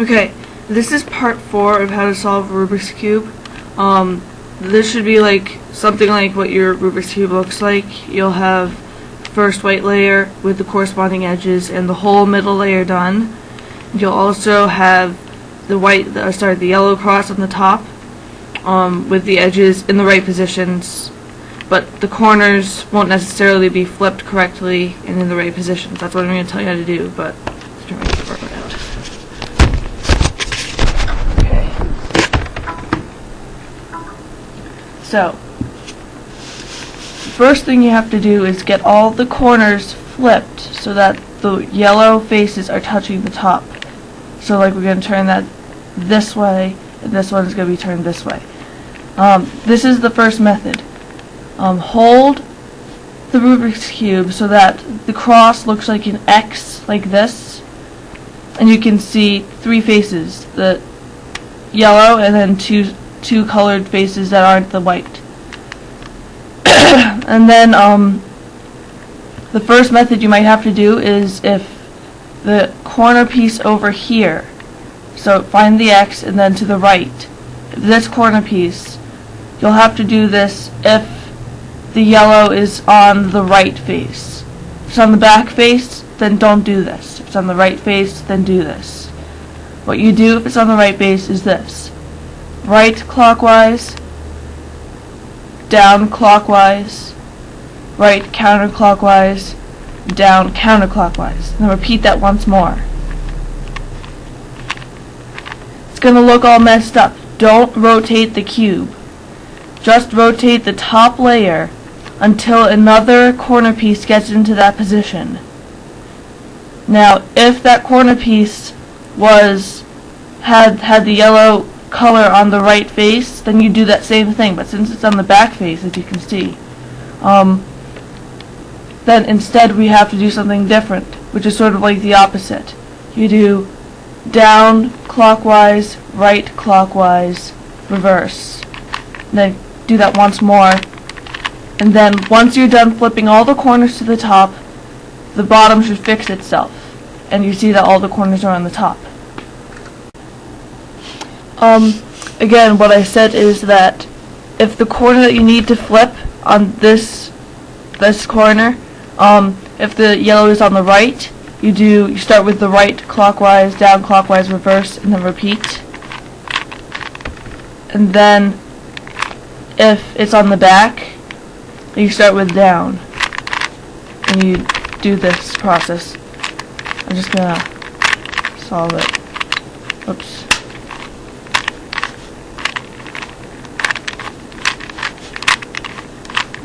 Okay, this is part 4 of how to solve a Rubik's Cube. This should be like something like what your Rubik's Cube looks like. You'll have first white layer with the corresponding edges and the whole middle layer done. You'll also have the yellow cross on the top with the edges in the right positions, but the corners won't necessarily be flipped correctly and in the right positions. That's what I'm going to tell you how to do, but let's try to work it out. Okay. So, the first thing you have to do is get all the corners flipped so that the yellow faces are touching the top. So like we're going to turn that this way, and this one is going to be turned this way. This is the first method. Hold the Rubik's Cube so that the cross looks like an X, like this, and you can see 3 faces, the yellow and then two colored faces that aren't the white. And then the first method you might have to do is if the corner piece over here, so find the X and then to the right, this corner piece, you'll have to do this if the yellow is on the right face. If it's on the back face, then don't do this. If it's on the right face, then do this. What you do if it's on the right face is this: right clockwise, down clockwise, right counterclockwise, down counterclockwise. And then repeat that once more. It's going to look all messed up. Don't rotate the cube. Just rotate the top layer until another corner piece gets into that position. Now, if that corner piece had the yellow color on the right face, then you do that same thing. But since it's on the back face, as you can see, then instead we have to do something different, which is sort of like the opposite. You do down clockwise, right clockwise, reverse. And then do that once more. And then once you're done flipping all the corners to the top, the bottom should fix itself. And you see that all the corners are on the top. Again, what I said is that if the corner that you need to flip on this corner, if the yellow is on the right, you start with the right clockwise, down clockwise, reverse, and then repeat. And then if it's on the back, you start with down, and you do this process. I'm just gonna solve it. Oops.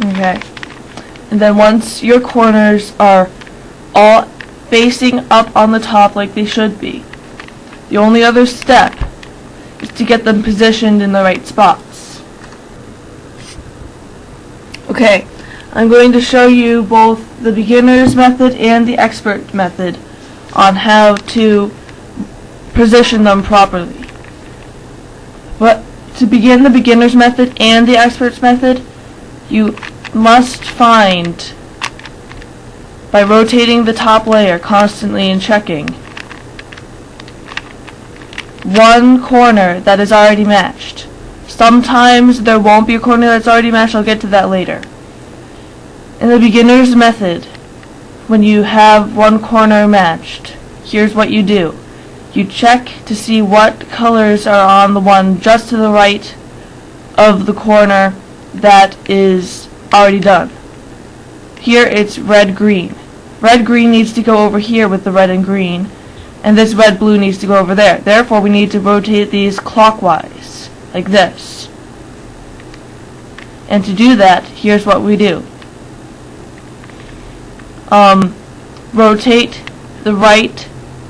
Okay. And then once your corners are all facing up on the top like they should be, the only other step is to get them positioned in the right spots. Okay, I'm going to show you both the beginner's method and the expert method on how to position them properly. But to begin the beginner's method and the expert's method, you must find, by rotating the top layer constantly and checking, one corner that is already matched. Sometimes there won't be a corner that's already matched. I'll get to that later. In the beginner's method, when you have one corner matched, here's what you do. You check to see what colors are on the one just to the right of the corner that is already done. Here it's red-green. Red-green needs to go over here with the red and green, and this red-blue needs to go over there. Therefore, we need to rotate these clockwise, like this. And to do that, here's what we do. Rotate the right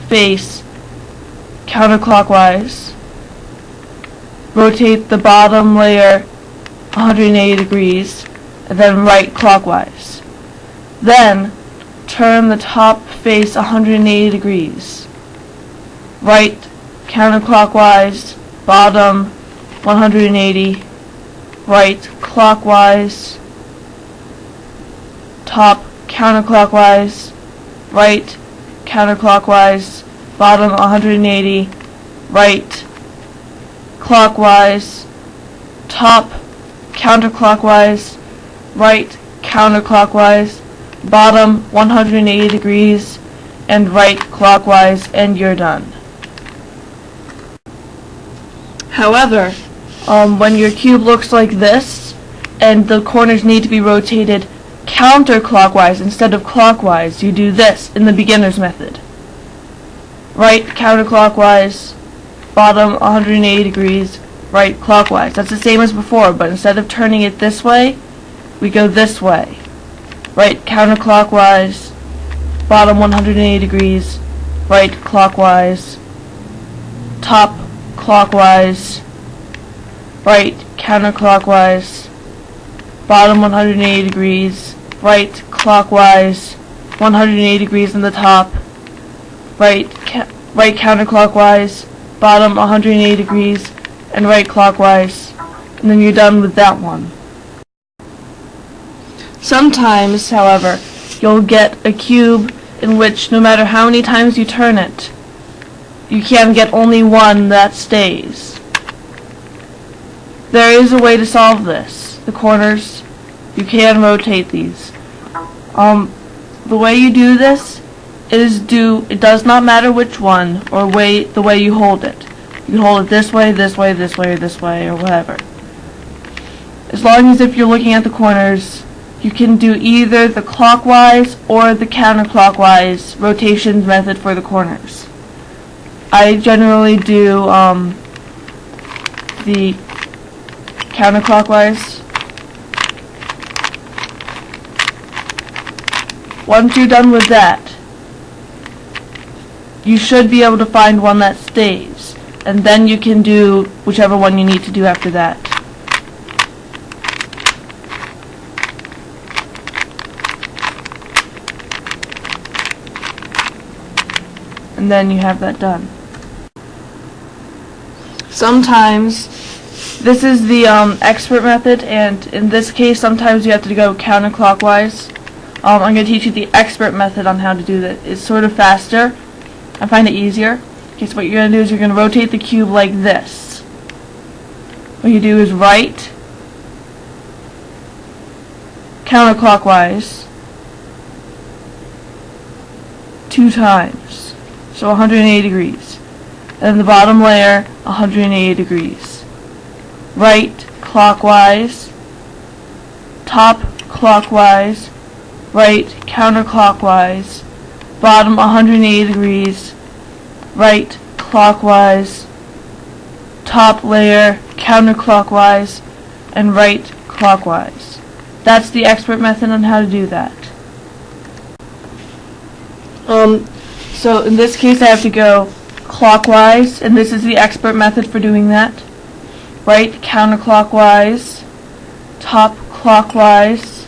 face counterclockwise. Rotate the bottom layer 180 degrees, and then right clockwise. Then turn the top face 180 degrees. Right counterclockwise, bottom 180, right clockwise, top counterclockwise, right counterclockwise, bottom 180, right clockwise, top counterclockwise, right counterclockwise, bottom 180 degrees, and right clockwise, and you're done. However, when your cube looks like this, and the corners need to be rotated counterclockwise instead of clockwise, you do this in the beginner's method. Right counterclockwise, bottom 180 degrees, right clockwise. That's the same as before, but instead of turning it this way, we go this way. Right counterclockwise, bottom 180 degrees, right clockwise, top clockwise, right counterclockwise, bottom 180 degrees, right clockwise, 180 degrees on the top, right counterclockwise, bottom 180 degrees, and right clockwise, and then you're done with that one. Sometimes, however, you'll get a cube in which no matter how many times you turn it, you can get only one that stays. There is a way to solve this. The corners, you can rotate these. The way you do this is it does not matter which one or the way you hold it. You can hold it this way, this way, this way, or this way, or whatever. As long as if you're looking at the corners, you can do either the clockwise or the counterclockwise rotation method for the corners. I generally do the counterclockwise. Once you're done with that, you should be able to find one that stays, and then you can do whichever one you need to do after that. And then you have that done. Sometimes, this is the expert method, and in this case sometimes you have to go counterclockwise. I'm going to teach you the expert method on how to do that. It's sort of faster. I find it easier. Okay, so what you're going to do is you're going to rotate the cube like this. What you do is right counterclockwise 2 times. So 180 degrees. And then the bottom layer 180 degrees. Right clockwise, top clockwise, right counterclockwise, bottom 180 degrees, right clockwise, top layer counterclockwise, and right clockwise. That's the expert method on how to do that. So in this case I have to go clockwise, and this is the expert method for doing that. Right counterclockwise, top clockwise,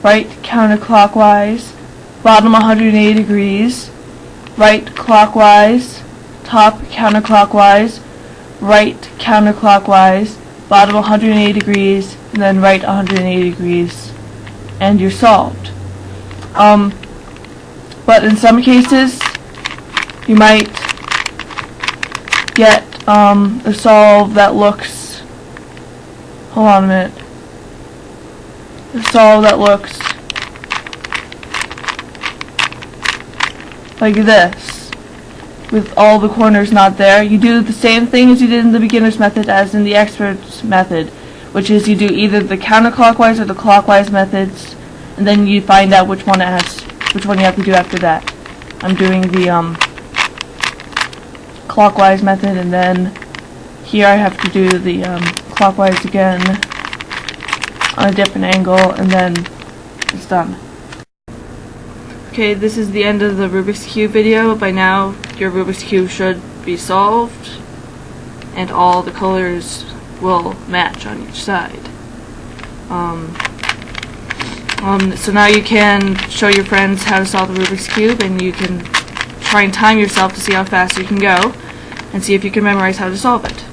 right counterclockwise, bottom 180 degrees, right clockwise, top counterclockwise, right counterclockwise, bottom 180 degrees, and then right 180 degrees, and you're solved. But in some cases, you might get a solve that looks, hold on a minute, a solve that looks like this, with all the corners not there. You do the same thing as you did in the beginner's method as in the expert's method, which is you do either the counterclockwise or the clockwise methods, and then you find out which one you have to do after that. I'm doing the clockwise method, and then here I have to do the clockwise again on a different angle, and then it's done. Okay, this is the end of the Rubik's Cube video. By now, your Rubik's Cube should be solved, and all the colors will match on each side. So now you can show your friends how to solve the Rubik's Cube, and you can try and time yourself to see how fast you can go, and see if you can memorize how to solve it.